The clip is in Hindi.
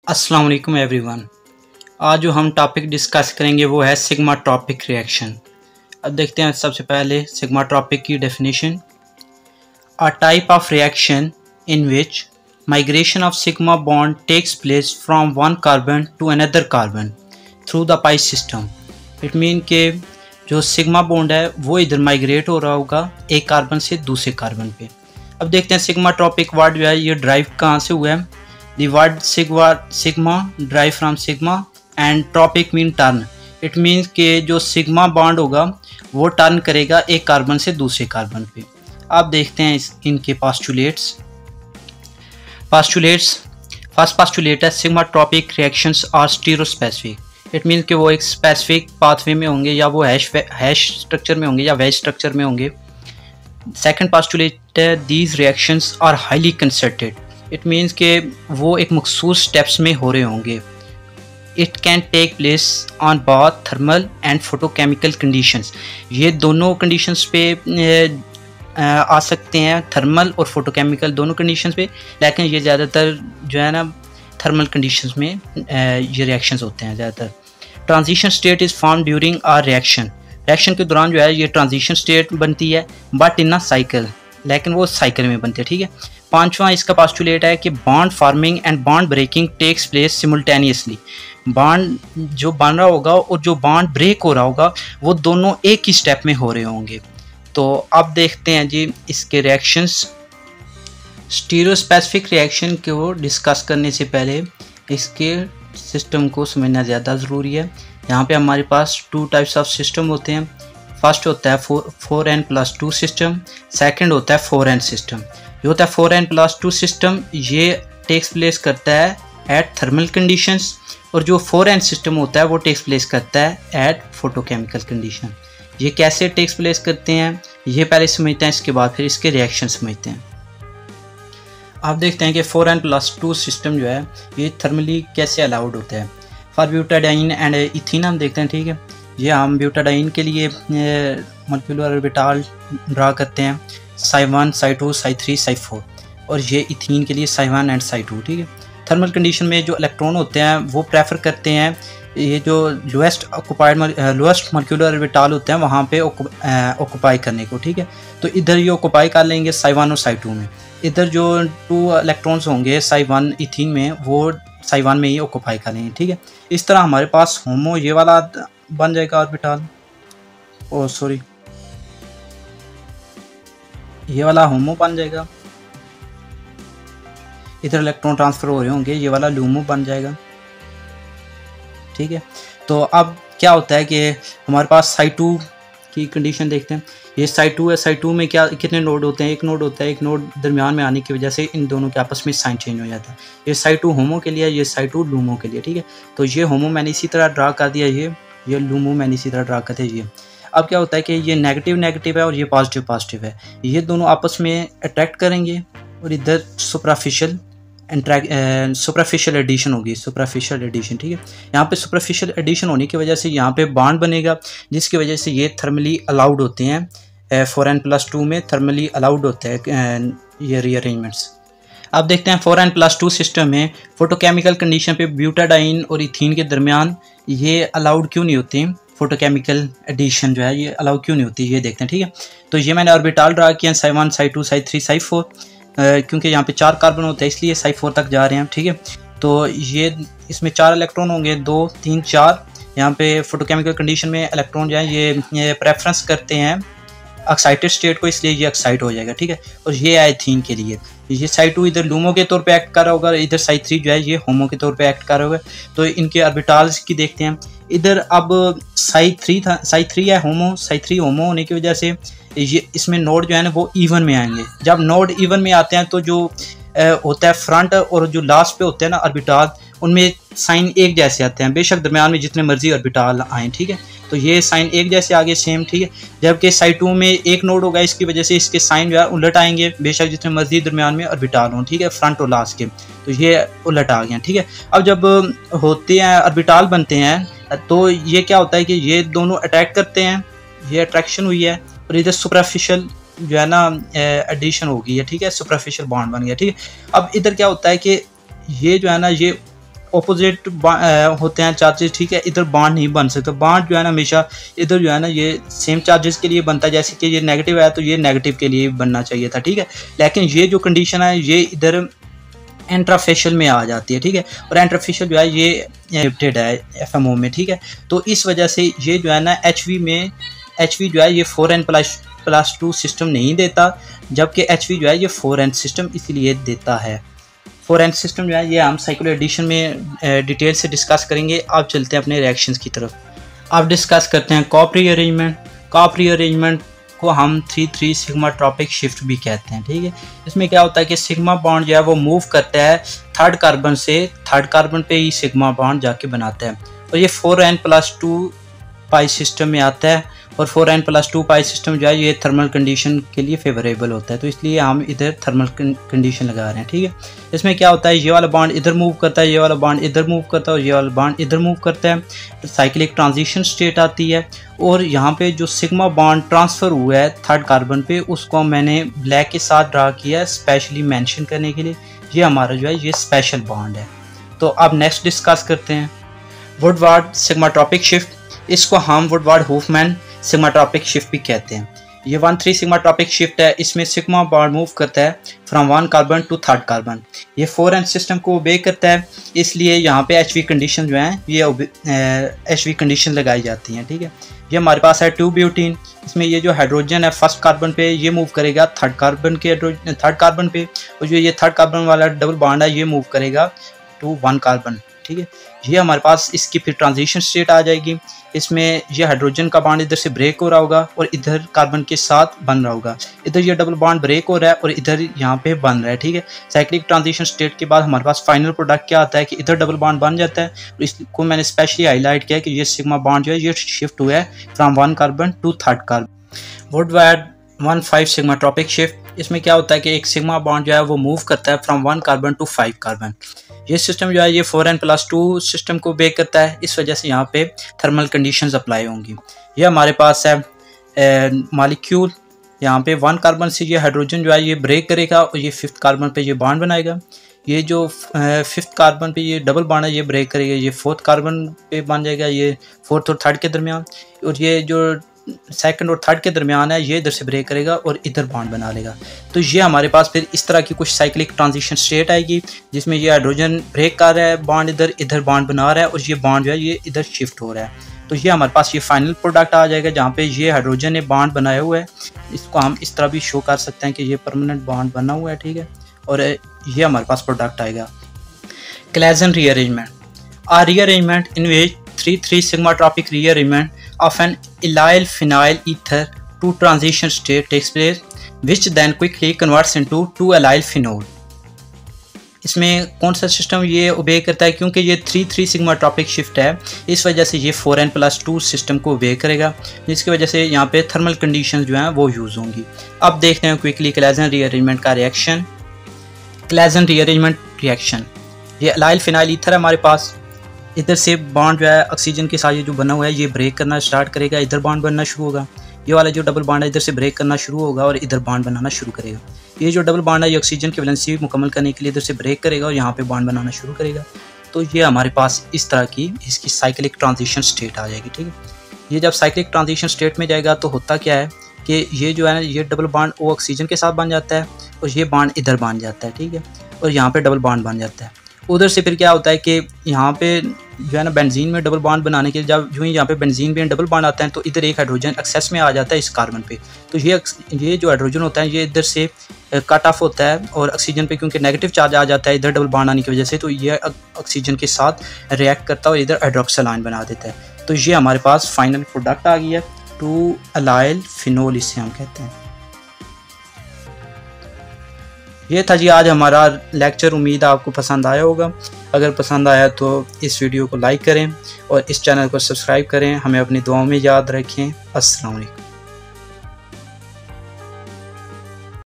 अस्सलाम वालेकुम एवरीवन। आज जो हम टॉपिक डिस्कस करेंगे वो है सिग्माट्रोपिक रिएक्शन। अब देखते हैं सबसे पहले सिग्माट्रोपिक की definition. A type of reaction in which migration of sigma bond takes place from one carbon to another carbon through the pi system. It mean के जो सिग्मा बॉन्ड है वो इधर माइग्रेट हो रहा होगा एक कार्बन से दूसरे कार्बन पे। अब देखते हैं सिग्माट्रोपिक वर्ड जो है ये ड्राइव कहाँ से हुआ है। The word sigma derive from sigma and tropic mean turn. It means कि जो सिग्मा बॉन्ड होगा वो टर्न करेगा एक कार्बन से दूसरे कार्बन पे। आप देखते हैं इनके पास्टुलेट्स। फर्स्ट पास्टुलेट है sigmatropic reactions are stereospecific. It means कि वो एक स्पेसिफिक पाथवे में होंगे या वो हैश स्ट्रक्चर में होंगे या वेज स्ट्रक्चर में होंगे। सेकंड पास्टुलेट है these reactions are highly concerted. It means के वो एक मखसूस स्टेप्स में हो रहे होंगे। It can take place on both thermal and photochemical conditions. ये दोनों कंडीशंस पे आ सकते हैं, थर्मल और फोटोकेमिकल दोनों कंडीशंस पे, लेकिन ये ज़्यादातर जो है ना थर्मल कंडीशंस में ये रिएक्शंस होते हैं ज़्यादातर। Transition state is form during our reaction के दौरान जो है ये ट्रांजिशन स्टेट बनती है बट इन अ साइकिल, लेकिन वो साइकिल में बनती है। ठीक है। पांचवा इसका पास्टुलेट है कि bond forming and bond breaking takes place simultaneously. Bond जो बन रहा होगा और जो बॉन्ड ब्रेक हो रहा होगा वो दोनों एक ही स्टेप में हो रहे होंगे। तो अब देखते हैं जी इसके रिएक्शंस। स्टीरियोस्पेसिफिक रिएक्शन को डिस्कस करने से पहले इसके सिस्टम को समझना ज़्यादा ज़रूरी है। यहाँ पे हमारे पास टू टाइप्स ऑफ सिस्टम होते हैं। फर्स्ट होता है 4n+2 सिस्टम, सेकंड होता है 4n सिस्टम। जो होता है 4n+2 सिस्टम ये टेक्स प्लेस करता है एट थर्मल कंडीशंस, और जो 4n सिस्टम होता है वो टेक्स प्लेस करता है एट फोटोकेमिकल कंडीशन। ये कैसे टेक्स प्लेस करते हैं ये पहले समझते हैं, इसके बाद फिर इसके रिएक्शन समझते हैं। आप देखते हैं कि 4n+2 सिस्टम जो है ये थर्मली कैसे अलाउड होता है। फॉर ब्यूटाडाइन एंड इथीन हम देखते हैं। ठीक है, ये हम ब्यूटाडाइन के लिए मॉलिक्यूलर ऑर्बिटल ड्रा करते हैं psi1, psi2, psi3, psi4, और ये इथीन के लिए psi1 एंड psi2। ठीक है। थर्मल कंडीशन में जो इलेक्ट्रॉन होते हैं वो प्रेफर करते हैं ये जो लोएस्ट मॉलिक्यूलर ऑर्बिटल होते हैं वहाँ पे ऑक्यूपाई करने को। ठीक है, तो इधर ये ऑक्यूपाई कर लेंगे psi1 और psi2 में। इधर जो 2 इलेक्ट्रॉन्स होंगे psi1 इथीन में वो psi1 में ही ऑक्यूपाई कर लेंगे। ठीक है, इस तरह हमारे पास होमो ये वाला बन जाएगा ऑर्बिटल, ये वाला होमो बन जाएगा। इधर इलेक्ट्रॉन ट्रांसफर हो रहे होंगे, ये वाला लूमो बन जाएगा। ठीक है, तो अब क्या होता है कि हमारे पास psi2 की कंडीशन देखते हैं। ये psi2 है, psi2 में क्या कितने नोड होते हैं? एक नोड होता है। एक नोड दरमियान में आने की वजह से इन दोनों के आपस में साइन चेंज हो जाता है। ये psi2 होमो के लिए, ये psi2 लूमो के लिए। ठीक है, तो ये होमो मैंने इसी तरह ड्रा कर दिया, ये लूमो मैंने इसी तरह ड्रा कर दिया। ये अब क्या होता है कि ये नेगेटिव है और ये पॉजिटिव है। ये दोनों आपस में अट्रैक्ट करेंगे और इधर सुपरफिशियल एडिशन होगी, सुपरफिशियल एडिशन। ठीक है, यहाँ पे सुपरफिशियल एडिशन होने की वजह से यहाँ पे बॉन्ड बनेगा, जिसकी वजह से ये थर्मली अलाउड होते हैं। 4n+2 में थर्मली अलाउड होते हैं ये रीअरेंजमेंट्स। अब देखते हैं 4n+2 सिस्टम में फोटोकेमिकल कंडीशन पे ब्यूटाडाइन और इथीन के दरमियान ये अलाउड क्यों नहीं होती, फोटोकेमिकल एडिशन जो है ये अलाउ क्यों नहीं होती, ये देखते हैं। ठीक है, तो ये मैंने ऑर्बिटल ड्रा किया psi1, psi2, psi3, psi4, क्योंकि यहाँ पे 4 कार्बन होते हैं इसलिए psi4 तक जा रहे हैं। ठीक है, तो ये इसमें 4 इलेक्ट्रॉन होंगे, 2, 3, 4। यहाँ पे फोटोकेमिकल कंडीशन में इलेक्ट्रॉन जो है ये प्रेफरेंस करते हैं एक्साइटेड स्टेट को, इसलिए ये एक्साइट हो जाएगा। ठीक है, और ये है इथीन के लिए, ये psi2 इधर लूमो के तौर पे एक्ट कर रहा होगा, इधर psi3 जो है ये होमो के तौर पे एक्ट कर रहा होगा। तो इनके ऑर्बिटल्स की देखते हैं। इधर अब psi3 है होमो, psi3 होमो होने की वजह से ये इसमें नोड जो है ना वो इवन में आएंगे। जब नोड इवन में आते हैं तो जो होता है फ्रंट और जो लास्ट पे होते हैं ना ऑर्बिटल, उनमें साइन एक जैसे आते हैं, बेशक दरमियान में जितने मर्जी ऑर्बिटल आएँ। ठीक है, तो ये साइन एक जैसे आगे सेम। ठीक है, जबकि psi2 में एक नोड होगा, इसकी वजह से इसके साइन जो है उलट आएंगे, बेशक जितने मर्जी दरमियान में ऑर्बिटल हों। ठीक है, फ्रंट और लास्ट के, तो ये उलट आ गया। ठीक है, अब जब होते हैं ऑर्बिटल बनते हैं तो ये क्या होता है कि ये दोनों अटैक करते हैं, ये अट्रैक्शन हुई है, और इधर सुपरफिशियल जो है ना एडिशन हो गई है। ठीक है, सुपरफिशियल बॉन्ड बन गया। ठीक है, अब इधर क्या होता है कि ये जो है ना ये ऑपोजिट होते हैं चार्जेस, ठीक है, इधर बॉन्ड नहीं बन सकता। बॉन्ड जो है ना हमेशा इधर जो है ना ये सेम चार्जेस के लिए बनता है, जैसे कि ये नेगेटिव है तो ये नेगेटिव के लिए बनना चाहिए था, ठीक है। लेकिन ये जो कंडीशन है ये इधर इंट्राफेशियल में आ जाती है, ठीक है, और इंट्राफेशियल जो है ये लिमिटेड है FMO में, ठीक है। तो इस वजह से ये जो है ना HV जो है ये 4n+2 सिस्टम नहीं देता, जबकि HV जो है ये 4n सिस्टम इसलिए देता है। 4n सिस्टम जो है ये हम साइक्लो एडिशन में डिटेल से डिस्कस करेंगे। अब चलते हैं अपने रिएक्शंस की तरफ। अब डिस्कस करते हैं कॉप रीअरेंजमेंट। कॉप रीअरेंजमेंट को हम 3,3 सिग्मा ट्रॉपिक शिफ्ट भी कहते हैं, ठीक है। इसमें क्या होता है कि सिग्मा बॉन्ड जो है वो मूव करता है थर्ड कार्बन से थर्ड कार्बन पे ही सिग्मा बॉन्ड जाके बनाता है, और ये 4n+2 पाई सिस्टम में आता है, और 4n+2 पाई सिस्टम जो है ये थर्मल कंडीशन के लिए फेवरेबल होता है, तो इसलिए हम इधर थर्मल कंडीशन लगा रहे हैं, ठीक है। इसमें क्या होता है, ये वाला बॉन्ड इधर मूव करता है, ये वाला बॉन्ड इधर मूव करता है, और ये वाला बॉन्ड इधर मूव करता है, तो साइक्लिक ट्रांजिशन स्टेट आती है। और यहाँ पे जो सिग्मा बॉन्ड ट्रांसफ़र हुआ है थर्ड कार्बन पे, उसको मैंने ब्लैक के साथ ड्रा किया है स्पेशली मेंशन करने के लिए। ये हमारा जो है ये स्पेशल बॉन्ड है। तो अब नेक्स्ट डिस्कस करते हैं वुडवार्ड सिग्माट्रॉपिक शिफ्ट। इसको हम वुडवार्ड हॉफमैन सिग्माट्रॉपिक शिफ्ट भी कहते हैं। ये 1,3 सिग्माट्रॉपिक शिफ्ट है। इसमें सिग्मा बॉन्ड मूव करता है from 1 carbon to third carbon. ये 4n सिस्टम को ओबे करता है, इसलिए यहाँ पे HV कंडीशन जो है ये HV कंडीशन लगाई जाती हैं, ठीक है। ये हमारे पास है 2 ब्यूटीन। इसमें ये जो हाइड्रोजन है फर्स्ट कार्बन पे ये मूव करेगा थर्ड कार्बन पे, और जो ये थर्ड कार्बन वाला डबल बॉन्ड है ये मूव करेगा टू 1 कार्बन, ठीक है। ये हमारे पास इसकी फिर ट्रांजिशन स्टेट आ जाएगी। इसमें ये हाइड्रोजन का बॉन्ड इधर से ब्रेक हो रहा होगा और इधर कार्बन के साथ बन रहा होगा। इधर ये डबल बॉन्ड ब्रेक हो रहा है और इधर यहाँ पे बन रहा है, ठीक है। साइक्लिक ट्रांजिशन स्टेट के बाद हमारे पास फाइनल प्रोडक्ट क्या आता है कि इधर डबल बॉन्ड बन जाता है, और इसको मैंने स्पेशली हाईलाइट किया कि ये सिग्मा बॉन्ड जो है ये शिफ्ट हुआ है from 1 carbon to third carbon. Woodward 1,5 sigmatropic shift. इसमें क्या होता है कि एक सिग्मा बॉन्ड जो है वो मूव करता है फ्रॉम 1 कार्बन टू 5 कार्बन। ये सिस्टम जो है ये 4n+2 सिस्टम को बेक करता है, इस वजह से यहाँ पे थर्मल कंडीशंस अप्लाई होंगी। ये हमारे पास है मॉलिक्यूल। यहाँ पे 1 कार्बन से ये हाइड्रोजन जो है ये ब्रेक करेगा और ये 5th कार्बन पे ये बॉन्ड बनाएगा। ये जो 5th कार्बन पे ये डबल बॉन्ड है ये ब्रेक करेगा, ये 4th कार्बन पे बन जाएगा, ये 4th और 3rd के दरमियान, और ये जो 2nd और 3rd के दरमियान है ये इधर से ब्रेक करेगा और इधर बॉन्ड बना लेगा। तो ये हमारे पास फिर इस तरह की कुछ साइक्लिक ट्रांजिशन स्टेट आएगी, जिसमें ये हाइड्रोजन ब्रेक कर रहा है बॉन्ड, इधर बॉन्ड बना रहा है, और ये बॉन्ड जो है ये इधर शिफ्ट हो रहा है। तो ये हमारे पास ये फाइनल प्रोडक्ट आ जाएगा, जहाँ पे ये हाइड्रोजन ने बॉन्ड बनाया हुआ है। इसको हम इस तरह भी शो कर सकते हैं कि ये परमानेंट बॉन्ड बना हुआ है, ठीक है, और ये हमारे पास प्रोडक्ट आएगा। Claisen rearrangement. A rearrangement in which 3,3 sigmatropic rearrangement of an allyl phenyl ether to transition state takes place, which then quickly converts into 2-allyl phenol। इसमें कौन सा सिस्टम ये ओबे करता है, क्योंकि ये 3,3 सिग्माट्रॉपिक शिफ्ट है, इस वजह से ये 4n+2 सिस्टम को ओबे करेगा, जिसकी वजह से यहाँ पे थर्मल कंडीशंस जो हैं वो यूज़ होंगी। अब देखते हैं क्विकली क्लेजन रीअरेंजमेंट का रिएक्शन। Claisen rearrangement reaction. ये अलाइल फिनाइल ईथर है हमारे पास। इधर से बॉन्ड जो है ऑक्सीजन के साथ ये जो बना हुआ है ये ब्रेक करना स्टार्ट करेगा, इधर बॉन्ड बनना शुरू होगा। ये वाला जो डबल बॉन्ड है इधर से ब्रेक करना शुरू होगा और इधर बॉन्ड बनाना शुरू करेगा। ये जो डबल बॉन्ड है ये ऑक्सीजन की वैलेंसी मुकम्मल करने के लिए इधर से ब्रेक करेगा और यहाँ पे बॉन्ड बनाना शुरू करेगा। तो ये हमारे पास इस तरह की इसकी साइक्लिक ट्रांजिशन स्टेट आ जाएगी, ठीक है। ये जब साइक्लिक ट्रांजिशन स्टेट में जाएगा तो होता क्या है कि ये जो है ये डबल बॉन्ड वो ऑक्सीजन के साथ बन जाता है और ये बॉन्ड इधर बन जाता है, ठीक है, और यहाँ पे डबल बॉन्ड बन जाता है। उधर से फिर क्या होता है कि यहाँ पे जो है ना बेंजीन में डबल बॉन्ड बनाने के जब जो ही यहाँ पे बेंजीन में डबल बॉन्ड आता है तो इधर एक हाइड्रोजन एक्सेस में आ जाता है इस कार्बन पे। तो ये जो हाइड्रोजन होता है ये इधर से कट ऑफ होता है और ऑक्सीजन पे क्योंकि नेगेटिव चार्ज आ जाता है इधर डबल बॉन्ड आने की वजह से, तो ये ऑक्सीजन के साथ रिएक्ट करता है और इधर हाइड्रोक्सिल आयन बना देता है। तो ये हमारे पास फाइनल प्रोडक्ट आ गया 2-allyl phenol, इसे हम कहते हैं। ये था जी आज हमारा लेक्चर। उम्मीद आपको पसंद आया होगा। अगर पसंद आया तो इस वीडियो को लाइक करें और इस चैनल को सब्सक्राइब करें। हमें अपनी दुआओं में याद रखें। अस्सलाम वालेकुम।